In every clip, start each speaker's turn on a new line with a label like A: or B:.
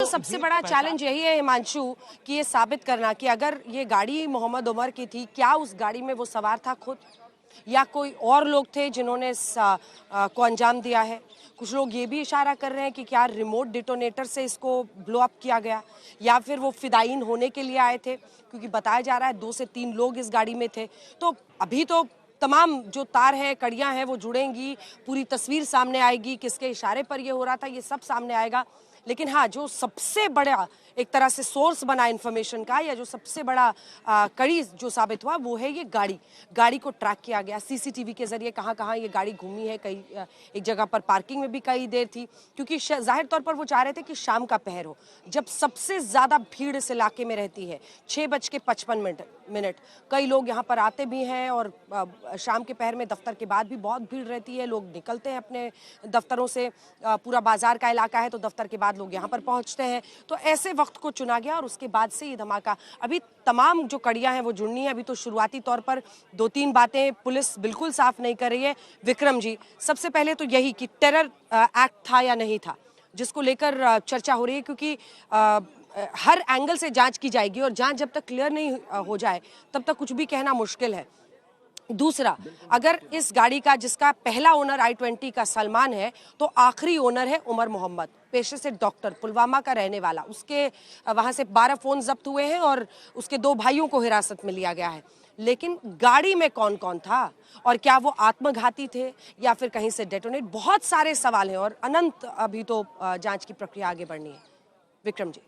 A: सबसे बड़ा चैलेंज यही है हिमांशु कि ये साबित करना कि अगर ये गाड़ी मोहम्मद उमर की थी, क्या उस गाड़ी में वो सवार था खुद या कोई और लोग थे जिन्होंने को अंजाम दिया है। कुछ लोग ये भी इशारा कर रहे हैं कि क्या रिमोट डिटोनेटर से इसको ब्लो अप किया गया या फिर वो फिदायीन होने के लिए आए थे, क्योंकि बताया जा रहा है 2 से 3 लोग इस गाड़ी में थे। तो अभी तो तमाम जो तार हैं, कड़ियां हैं, वो जुड़ेंगी, पूरी तस्वीर सामने आएगी, किसके इशारे पर ये हो रहा था ये सब सामने आएगा। लेकिन हाँ, जो सबसे बड़ा एक तरह से सोर्स बना इन्फॉर्मेशन का या जो सबसे बड़ा कड़ी जो साबित हुआ वो है ये गाड़ी को ट्रैक किया गया सीसीटीवी के जरिए। कहाँ कहाँ ये गाड़ी घूमी है, कई एक जगह पर पार्किंग में भी कई देर थी, क्योंकि जाहिर तौर पर वो चाह रहे थे कि शाम का पहर हो, जब सबसे ज्यादा भीड़ इस इलाके में रहती है। 6:55 कई लोग यहाँ पर आते भी हैं और शाम के पहर में दफ्तर के बाद भी बहुत भीड़ रहती है, लोग निकलते हैं अपने दफ्तरों से, पूरा बाजार का इलाका है तो दफ्तर के बाद लोग यहाँ पर पहुँचते हैं। तो ऐसे वक्त को चुना गया और उसके बाद से ये धमाका। अभी तमाम जो कड़ियां हैं वो जुड़नी है। अभी तो शुरुआती तौर पर 2-3 बातें पुलिस बिल्कुल साफ नहीं कर रही है। विक्रम जी, सबसे पहले तो यही कि टेरर एक्ट था या नहीं था, जिसको लेकर चर्चा हो रही है, क्योंकि हर एंगल से जांच की जाएगी और जांच जब तक क्लियर नहीं हो जाए तब तक कुछ भी कहना मुश्किल है। दूसरा, अगर इस गाड़ी का जिसका पहला ओनर i20 का सलमान है तो आखिरी ओनर है उमर मोहम्मद, पेशे से डॉक्टर, पुलवामा का रहने वाला। उसके वहां से 12 फोन जब्त हुए हैं और उसके 2 भाइयों को हिरासत में लिया गया है। लेकिन गाड़ी में कौन कौन था और क्या वो आत्मघाती थे या फिर कहीं से डेटोनेट, बहुत सारे सवाल हैं और अनंत अभी तो जांच की प्रक्रिया आगे बढ़नी है। विक्रम जी।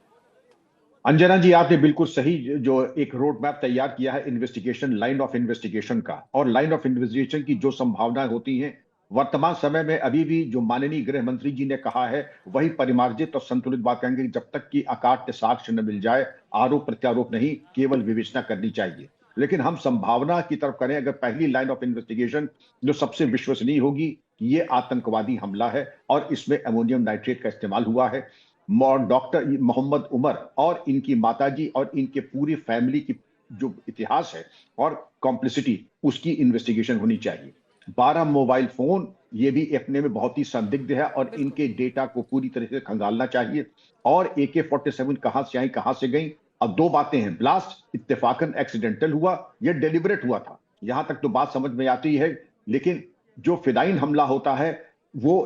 B: अंजना जी, आपने बिल्कुल सही जो एक रोड मैप तैयार किया है इन्वेस्टिगेशन, लाइन ऑफ इन्वेस्टिगेशन का, और लाइन ऑफ इन्वेस्टिगेशन की जो संभावनाएं होती हैं वर्तमान समय में अभी भी जो माननीय गृह मंत्री जी ने कहा है वही परिमार्जित और संतुलित बात कहेंगे कि जब तक कि अकाट्य साक्ष्य न मिल जाए आरोप प्रत्यारोप नहीं, केवल विवेचना करनी चाहिए। लेकिन हम संभावना की तरफ करें, अगर पहली लाइन ऑफ इन्वेस्टिगेशन जो सबसे विश्वसनीय होगी कि ये आतंकवादी हमला है और इसमें अमोनियम नाइट्रेट का इस्तेमाल हुआ है, डॉक्टर मोहम्मद उमर और इनकी माताजी और इनके पूरी फैमिली की जो इतिहास है और कॉम्प्लिसिटी, उसकी इन्वेस्टिगेशन होनी चाहिए। 12 मोबाइल फोन ये भी अपने में बहुत ही संदिग्ध है और इनके डेटा को पूरी तरह से खंगालना चाहिए। और AK-47 कहां से आई, कहां से गई। अब 2 बातें हैं, ब्लास्ट इत्तेफाकन एक्सीडेंटल हुआ या डेलिबरेट हुआ था, यहां तक तो बात समझ में आती है। लेकिन जो फिदायीन हमला होता है वो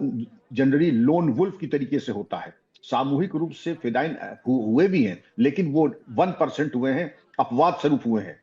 B: जनरली लोन वुल्फ की तरीके से होता है, सामूहिक रूप से फिदायीन हुए भी हैं लेकिन वो 1% हुए हैं, अपवाद स्वरूप हुए हैं।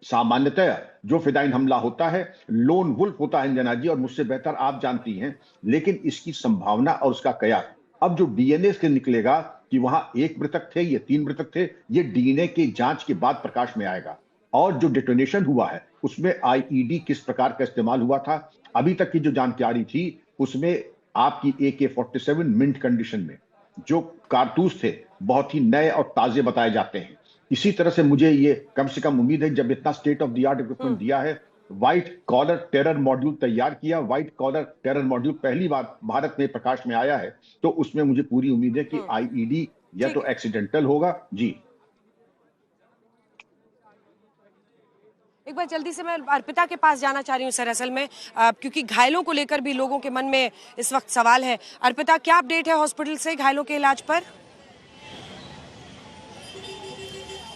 B: सामान्यतः जो फिदायीन हमला होता है लोन वुल्फ होता है अंजना जी, और मुझसे बेहतर आप जानती हैं। लेकिन इसकी संभावना और उसका कयास, अब जो डीएनए से निकलेगा कि वहां 1 मृतक थे या 3 मृतक थे, ये डीएनए की जांच के बाद प्रकाश में आएगा। और जो डिटोनेशन हुआ है उसमें आईईडी किस प्रकार का इस्तेमाल हुआ था, अभी तक की जो जानकारी थी उसमें आपकी AK-47 मिंट कंडीशन में, जो कारतूस थे बहुत ही नए और ताजे बताए जाते हैं। इसी तरह से मुझे ये कम से कम उम्मीद है, जब इतना state of the art equipment दिया है, व्हाइट कॉलर टेरर मॉड्यूल तैयार किया, व्हाइट कॉलर टेरर मॉड्यूल पहली बार भारत में प्रकाश में आया है, तो उसमें मुझे पूरी उम्मीद है कि आईईडी या तो एक्सीडेंटल होगा। जी,
A: एक बार जल्दी से मैं अर्पिता के पास जाना चाह रही हूँ सर, असल में क्योंकि घायलों को लेकर भी लोगों के मन में इस वक्त सवाल है। अर्पिता, क्या अपडेट है हॉस्पिटल से घायलों के इलाज पर?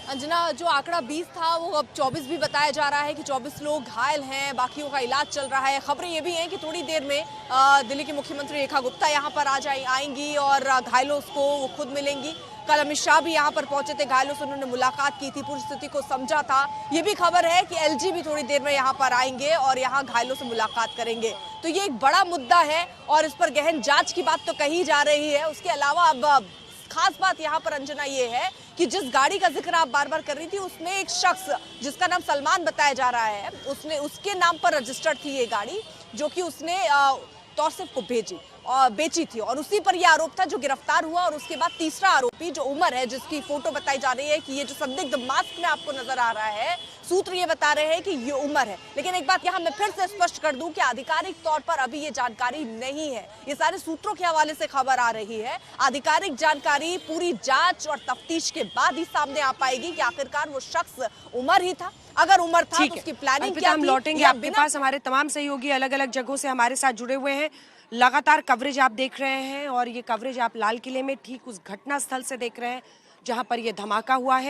C: अंजना, जो आंकड़ा 20 था वो अब 24 भी बताया जा रहा है कि 24 लोग घायल हैं, बाकियों का इलाज चल रहा है। खबरें ये भी हैं कि थोड़ी देर में दिल्ली की मुख्यमंत्री रेखा गुप्ता यहाँ पर आएंगी और घायलों को वो खुद मिलेंगी। कल अमित शाह भी यहाँ पर पहुंचे थे, घायलों से उन्होंने मुलाकात की थी, पूरी स्थिति को समझा था। ये भी खबर है कि LG भी थोड़ी देर में यहाँ पर आएंगे और यहाँ घायलों से मुलाकात करेंगे। तो ये एक बड़ा मुद्दा है और इस पर गहन जांच की बात तो कही जा रही है। उसके अलावा अब खास बात यहाँ पर अंजना ये है कि जिस गाड़ी का जिक्र आप बार बार कर रही थी उसमें एक शख्स जिसका नाम सलमान बताया जा रहा है, उसके नाम पर रजिस्टर्ड थी ये गाड़ी, जो कि उसने तौसीफ को बेची थी और उसी पर यह आरोप था जो गिरफ्तार हुआ। और उसके बाद तीसरा आरोपी जो उमर है, जिसकी फोटो बताई जा रही है कि ये जो संदिग्ध मास्क में आपको नजर आ रहा है, सूत्र ये बता रहे हैं कि ये उमर है। लेकिन एक बात यहाँ मैं फिर से स्पष्ट कर दूं कि आधिकारिक तौर पर अभी ये जानकारी नहीं है, ये सारे सूत्रों के हवाले से खबर आ रही है। आधिकारिक जानकारी पूरी जांच और तफ्तीश के बाद ही सामने आ पाएगी कि आखिरकार वो शख्स उमर ही था। अगर उमर था तो उसकी प्लानिंग क्या थी।
A: हम लौटेंगे आपके पास, हमारे तमाम सहयोगी अलग अलग जगहों से हमारे साथ जुड़े हुए हैं। लगातार कवरेज आप देख रहे हैं और ये कवरेज आप लाल किले में ठीक उस घटना स्थल से देख रहे हैं जहां पर ये धमाका हुआ है।